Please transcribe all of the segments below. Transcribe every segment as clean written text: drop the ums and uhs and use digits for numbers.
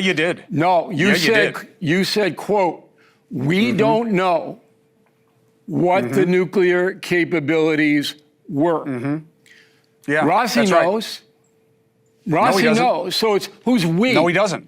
You did. No, you said, quote, we don't know what the nuclear capabilities were. Yeah, Rossi that's knows. Right. Rossi knows. So it's who's we? No, he doesn't.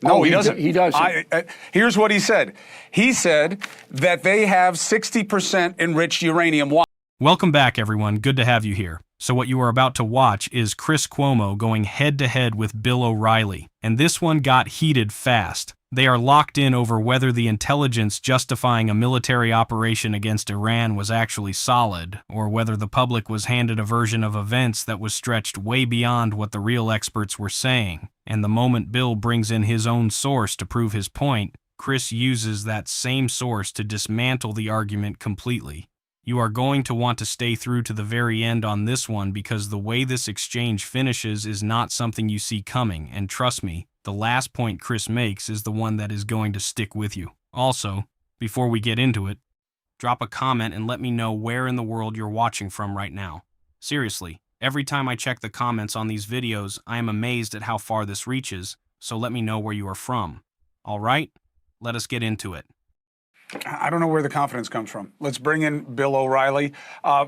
No, he doesn't. He doesn't. Here's what he said. He said that they have 60% enriched uranium. Welcome back, everyone. Good to have you here. So what you are about to watch is Chris Cuomo going head-to-head with Bill O'Reilly, and this one got heated fast. They are locked in over whether the intelligence justifying a military operation against Iran was actually solid, or whether the public was handed a version of events that was stretched way beyond what the real experts were saying. And the moment Bill brings in his own source to prove his point, Chris uses that same source to dismantle the argument completely. You are going to want to stay through to the very end on this one because the way this exchange finishes is not something you see coming, and trust me, the last point Chris makes is the one that is going to stick with you. Also, before we get into it, drop a comment and let me know where in the world you're watching from right now. Seriously, every time I check the comments on these videos, I am amazed at how far this reaches, so let me know where you are from. All right, let us get into it. I don't know where the confidence comes from. Let's bring in Bill O'Reilly.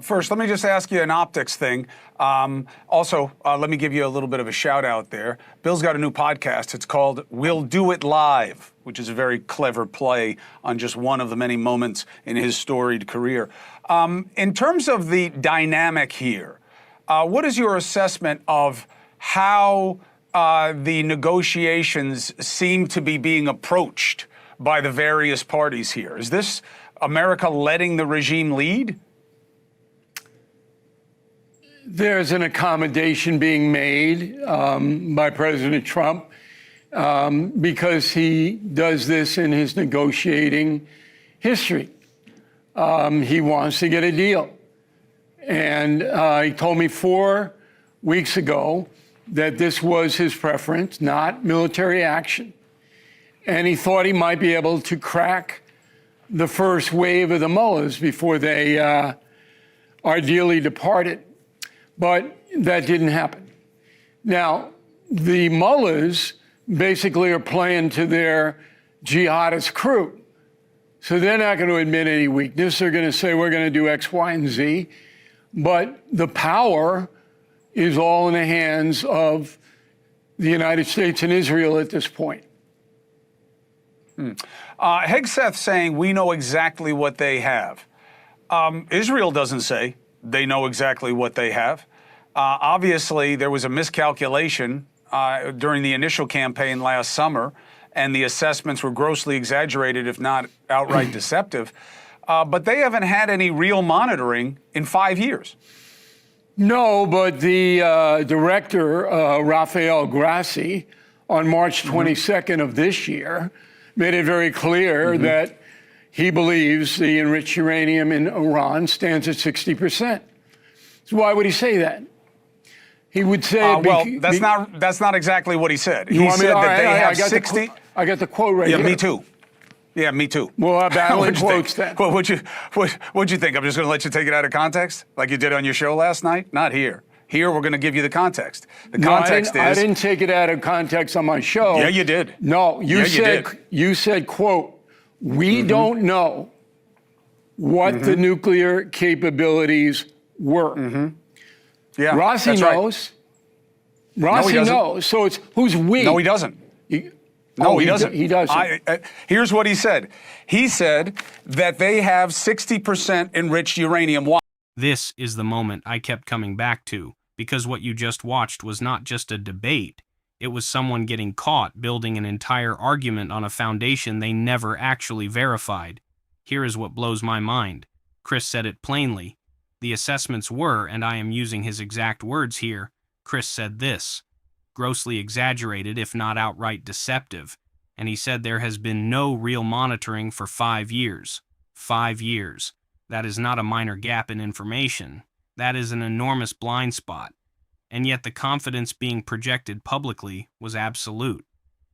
First, let me just ask you an optics thing. Also, let me give you a little bit of a shout out there. Bill's got a new podcast. It's called We'll Do It Live, which is a very clever play on just one of the many moments in his storied career. In terms of the dynamic here, what is your assessment of how the negotiations seem to be being approached by the various parties here? Is this America letting the regime lead? There's an accommodation being made by President Trump because he does this in his negotiating history. He wants to get a deal. And he told me 4 weeks ago that this was his preference, not military action. And he thought he might be able to crack the first wave of the mullahs before they are dearly departed. But that didn't happen. Now, the mullahs basically are playing to their jihadist crew. So they're not going to admit any weakness. They're going to say, we're going to do X, Y, and Z. But the power is all in the hands of the United States and Israel at this point. Hegseth saying we know exactly what they have. Israel doesn't say they know exactly what they have. Obviously, there was a miscalculation during the initial campaign last summer, and the assessments were grossly exaggerated, if not outright deceptive. But they haven't had any real monitoring in 5 years. No, but the director, Rafael Grassi, on March 22nd of this year, made it very clear that he believes the enriched uranium in Iran stands at 60%. So why would he say that? He would say well, that's not exactly what he said. He said that they have 60. I got the quote right here. Yeah, me too. Yeah, me too. We'll have battling quotes then. Well, what'd you think? I'm just going to let you take it out of context, like you did on your show last night? Not here. Here, we're going to give you the context. The context is... I didn't take it out of context on my show. Yeah, you did. No, you said, quote, we don't know what the nuclear capabilities were. Yeah, Rossi knows. Right. Rossi knows. So it's who's we? No, he doesn't. No, he doesn't. He doesn't. Here's what he said. He said that they have 60% enriched uranium. Why? This is the moment I kept coming back to, because what you just watched was not just a debate. It was someone getting caught building an entire argument on a foundation they never actually verified. Here is what blows my mind. Chris said it plainly. The assessments were, and I am using his exact words here, Chris said this, grossly exaggerated if not outright deceptive, and he said there has been no real monitoring for 5 years. 5 years. That is not a minor gap in information. That is an enormous blind spot. And yet the confidence being projected publicly was absolute.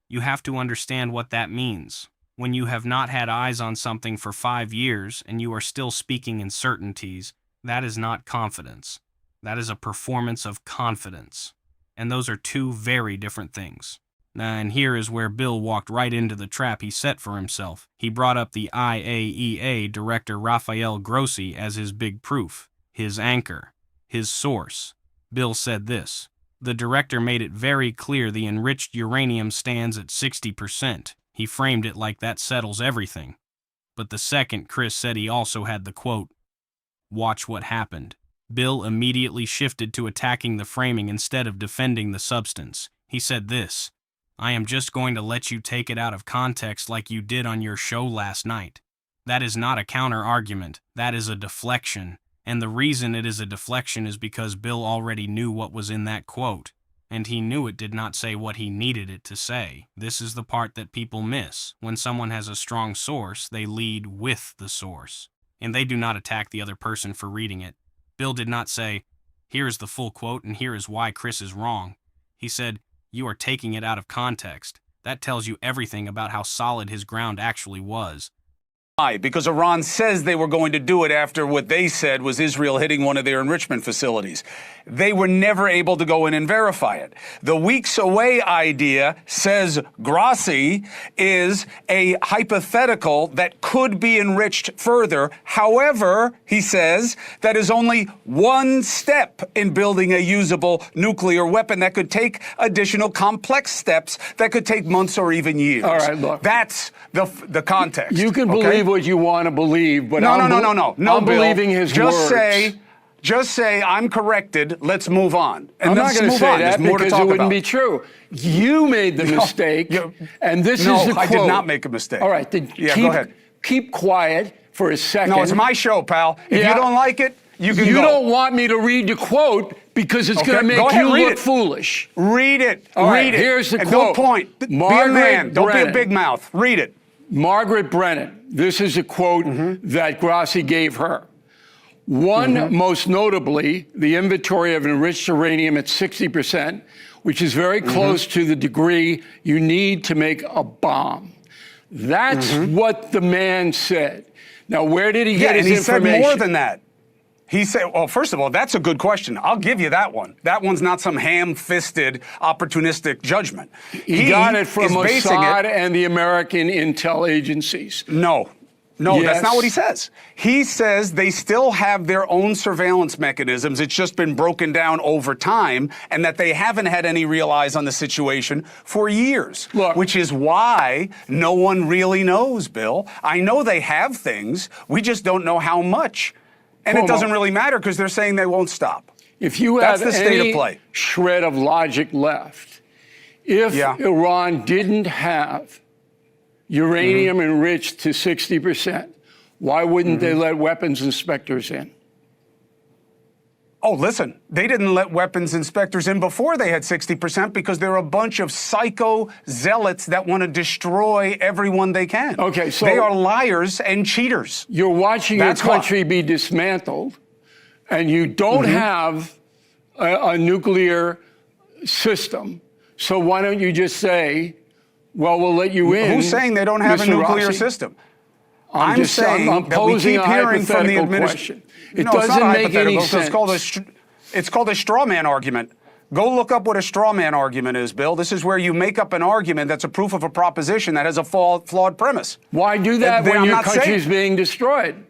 You have to understand what that means. When you have not had eyes on something for 5 years and you are still speaking in certainties, that is not confidence. That is a performance of confidence. And those are two very different things. And here is where Bill walked right into the trap he set for himself. He brought up the IAEA director Rafael Grossi as his big proof, his anchor, his source. Bill said this: the director made it very clear the enriched uranium stands at 60%. He framed it like that settles everything. But the second Chris said he also had the quote, "Watch what happened." Bill immediately shifted to attacking the framing instead of defending the substance. He said this: I am just going to let you take it out of context like you did on your show last night. That is not a counter-argument. That is a deflection. And the reason it is a deflection is because Bill already knew what was in that quote. And he knew it did not say what he needed it to say. This is the part that people miss. When someone has a strong source, they lead with the source. And they do not attack the other person for reading it. Bill did not say, here is the full quote and here is why Chris is wrong. He said, you are taking it out of context. That tells you everything about how solid his ground actually was. Why? Because Iran says they were going to do it after what they said was Israel hitting one of their enrichment facilities. They were never able to go in and verify it. The weeks away idea, says Grossi, is a hypothetical that could be enriched further. However, he says, that is only one step in building a usable nuclear weapon that could take additional complex steps that could take months or even years. All right, look. That's the context. You can believe what you want to believe, but No, I'm Bill, believing his words. Just say I'm corrected. Let's move on. And I'm not let's going to move say on. that There's more to because talk it wouldn't about. be true. You made the mistake, and this is the quote. I did not make a mistake. All right, then go ahead. Keep quiet for a second. No, it's my show, pal. If you don't like it, you can go. You don't want me to read the quote because it's going to make you look foolish. Read it. All right, read it. here's the and quote. Don't point. Be a man. Don't be a big mouth. Read it. Margaret Brennan. This is a quote that Grossi gave her. One, most notably, the inventory of enriched uranium at 60%, which is very close to the degree you need to make a bomb. That's what the man said. Now, where did he get his information? He said more than that. He said, well, first of all, that's a good question. I'll give you that one. That one's not some ham-fisted, opportunistic judgment. He got it from Mossad and the American intel agencies. No, that's not what he says. He says they still have their own surveillance mechanisms. It's just been broken down over time, and that they haven't had any real eyes on the situation for years. Look, which is why no one really knows, Bill. I know they have things. We just don't know how much. And Cuomo, it doesn't really matter because they're saying they won't stop. If you have That's the state any of play. shred of logic left, if Iran didn't have uranium enriched to 60%, why wouldn't they let weapons inspectors in? Oh, listen, they didn't let weapons inspectors in before they had 60% because they're a bunch of psycho zealots that want to destroy everyone they can. Okay, so they are liars and cheaters. You're watching your country be dismantled, and you don't have a nuclear system. So why don't you just say, well, we'll let you in? Who's saying they don't have a nuclear system? I'm saying I'm that we posing keep a hearing from the hypothetical administration. question. It doesn't make any sense. It's called a straw man argument. Go look up what a straw man argument is, Bill. This is where you make up an argument that's a proof of a proposition that has a flawed premise. Why do that when your country is being destroyed?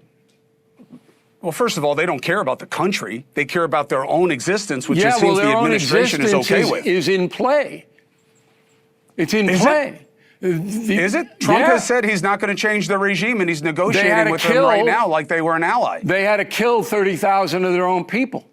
Well, first of all, they don't care about the country. They care about their own existence, which it seems the their own administration is okay with. Is in play. It's in play. Is it? Trump has said he's not going to change the regime, and he's negotiating with them right now like they were an ally. They had to kill 30,000 of their own people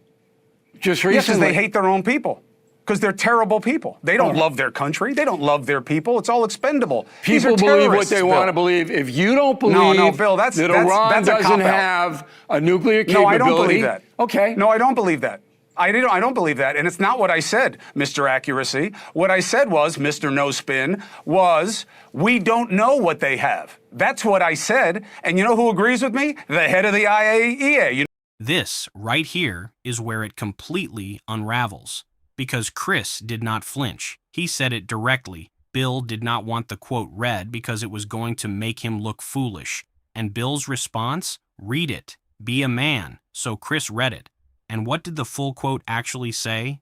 just recently. Yes, because they hate their own people. Because they're terrible people. They don't love their country. They don't love their people. It's all expendable. People believe what they want to believe. If you don't believe Bill, that Iran doesn't have a nuclear capability. No, I don't believe that. Okay. No, I don't believe that. I don't believe that. And it's not what I said, Mr. Accuracy. What I said was, Mr. No Spin, was we don't know what they have. That's what I said. And you know who agrees with me? The head of the IAEA. This right here is where it completely unravels. Because Chris did not flinch. He said it directly. Bill did not want the quote read because it was going to make him look foolish. And Bill's response? Read it. Be a man. So Chris read it. And what did the full quote actually say?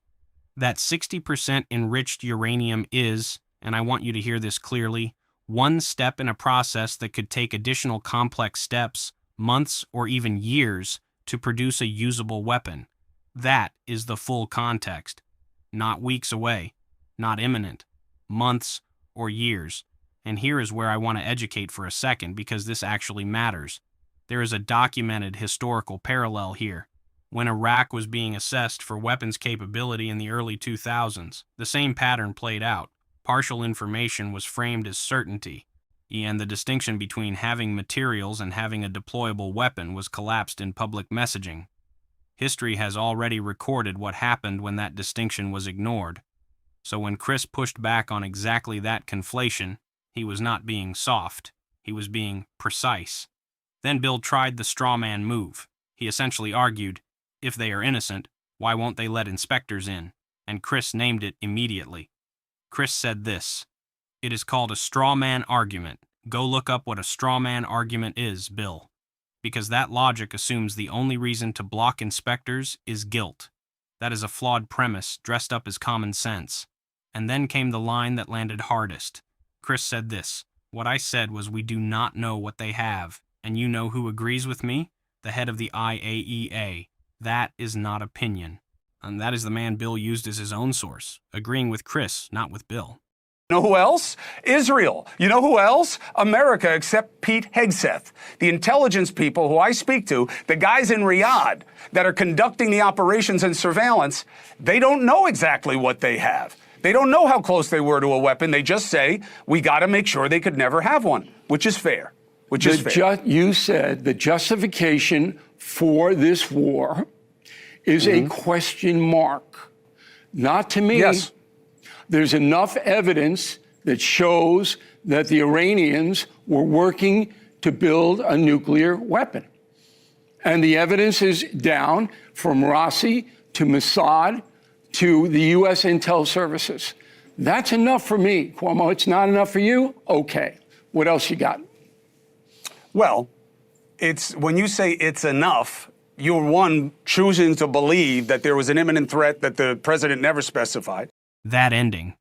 That 60% enriched uranium is, and I want you to hear this clearly, one step in a process that could take additional complex steps, months, or even years to produce a usable weapon. That is the full context. Not weeks away, not imminent, months or years. And here is where I want to educate for a second because this actually matters. There is a documented historical parallel here. When Iraq was being assessed for weapons capability in the early 2000s, the same pattern played out. Partial information was framed as certainty, and the distinction between having materials and having a deployable weapon was collapsed in public messaging. History has already recorded what happened when that distinction was ignored. So when Chris pushed back on exactly that conflation, he was not being soft, he was being precise. Then Bill tried the straw man move. He essentially argued, if they are innocent, why won't they let inspectors in? And Chris named it immediately. Chris said this, "It is called a straw man argument. Go look up what a straw man argument is, Bill." Because that logic assumes the only reason to block inspectors is guilt. That is a flawed premise dressed up as common sense. And then came the line that landed hardest. Chris said this, "What I said was we do not know what they have. And you know who agrees with me? The head of the IAEA. That is not opinion." And that is the man Bill used as his own source, agreeing with Chris, not with Bill. You know who else? Israel. You know who else? America, except Pete Hegseth. The intelligence people who I speak to, the guys in Riyadh that are conducting the operations and surveillance, they don't know exactly what they have. They don't know how close they were to a weapon. They just say, we got to make sure they could never have one, which is fair. You said the justification for this war is a question mark. Not to me. Yes. There's enough evidence that shows that the Iranians were working to build a nuclear weapon. And the evidence is down from Rossi to Mossad to the U.S. intel services. That's enough for me, Cuomo. It's not enough for you? Okay. What else you got? Well, it's when you say it's enough, you're one choosing to believe that there was an imminent threat that the president never specified. That ending.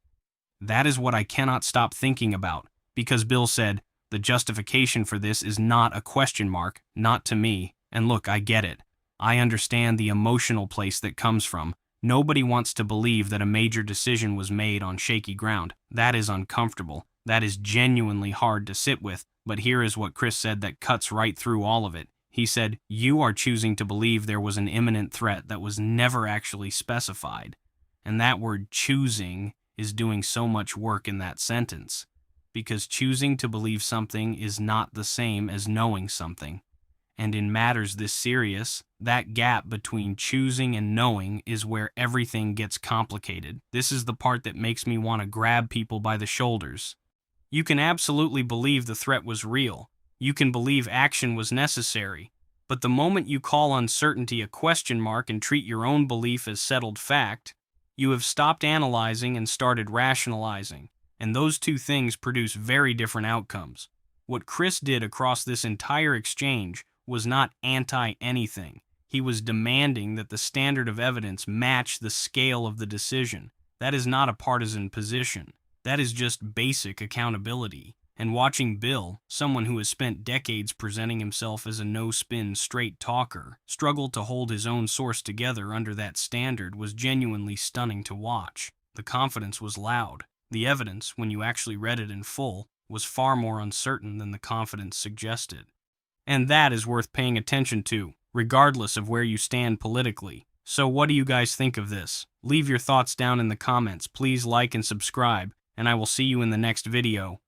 That is what I cannot stop thinking about, because Bill said, the justification for this is not a question mark, not to me. And look, I get it. I understand the emotional place that comes from. Nobody wants to believe that a major decision was made on shaky ground. That is uncomfortable. That is genuinely hard to sit with. But here is what Chris said that cuts right through all of it. He said, you are choosing to believe there was an imminent threat that was never actually specified. And that word choosing is doing so much work in that sentence. Because choosing to believe something is not the same as knowing something. And in matters this serious, that gap between choosing and knowing is where everything gets complicated. This is the part that makes me want to grab people by the shoulders. You can absolutely believe the threat was real. You can believe action was necessary. But the moment you call uncertainty a question mark and treat your own belief as settled fact, you have stopped analyzing and started rationalizing. And those two things produce very different outcomes. What Chris did across this entire exchange was not anti-anything. He was demanding that the standard of evidence match the scale of the decision. That is not a partisan position. That is just basic accountability. And watching Bill, someone who has spent decades presenting himself as a no-spin, straight talker, struggle to hold his own source together under that standard was genuinely stunning to watch. The confidence was loud. The evidence, when you actually read it in full, was far more uncertain than the confidence suggested. And that is worth paying attention to, regardless of where you stand politically. So what do you guys think of this? Leave your thoughts down in the comments. Please like and subscribe, and I will see you in the next video.